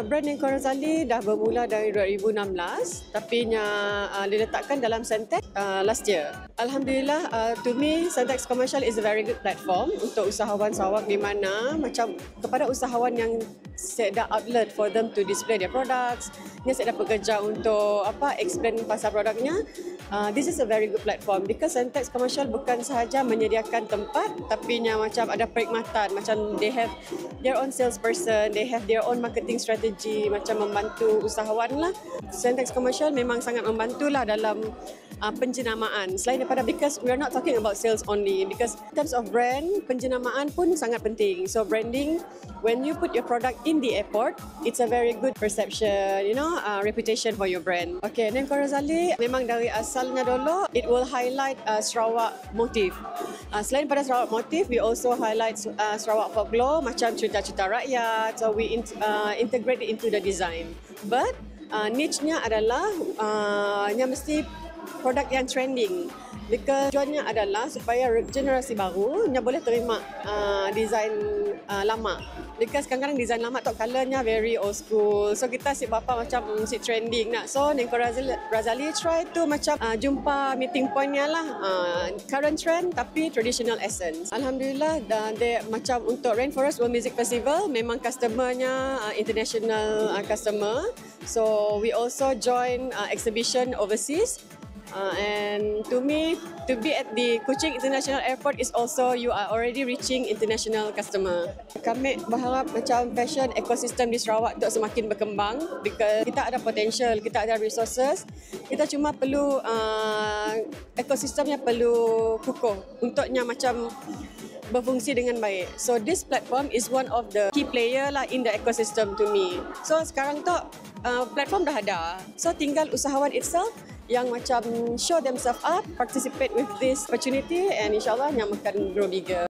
Brand Nengko Razali dah bermula dari 2016 tapi diletakkan dalam Sentex last year. Alhamdulillah, to me Sentex Commercial is a very good platform untuk usahawan Sarawak di mana macam kepada usahawan yang sedia outlet for them to display their products, yang sedia pekerja untuk explain pasal produknya. This is a very good platform because Sentex Commercial bukan sahaja menyediakan tempat tapi macam ada perkhidmatan, macam they have their own salesperson, they have their own marketing strategy, macam membantu usahawan lah. Sentex Commercial memang sangat membantulah dalam penjenamaan. Selain daripada, because we are not talking about sales only, because in terms of brand, penjenamaan pun sangat penting. So branding, when you put your product in the airport, it's a very good perception, reputation for your brand. Okay, Nengko Razali memang dari asalnya dulu, it will highlight Sarawak motif. Selain pada Sarawak motif, we also highlight Sarawak folklore, macam cerita-cerita rakyat. So we integrate it into the design. But niche-nya adalah yang mesti produk yang trending. Because tujuannya adalah supaya generasi baru yang boleh terima design lama. Because kadang-kadang design lama tu colornya very old school. So kita si bapa macam si trending nak. So Nengko Razali try to macam jumpa meeting pointnya lah. Current trend tapi traditional essence. Alhamdulillah, dia macam untuk Rainforest World Music Festival memang customernya international customer. So we also join exhibition overseas. And to me, to be at the Kuching International Airport is also you are already reaching international customer. Kami berharap macam fashion ekosistem di Sarawak tu semakin berkembang because kita ada potential, kita ada resources. Kita cuma perlu ekosistemnya perlu kukuh untuknya macam berfungsi dengan baik. So this platform is one of the key player lah in the ecosystem to me. So sekarang tu platform dah ada. So tinggal usahawan itself yang macam show themselves up, participate with this opportunity and insyaAllah yang akan grow bigger.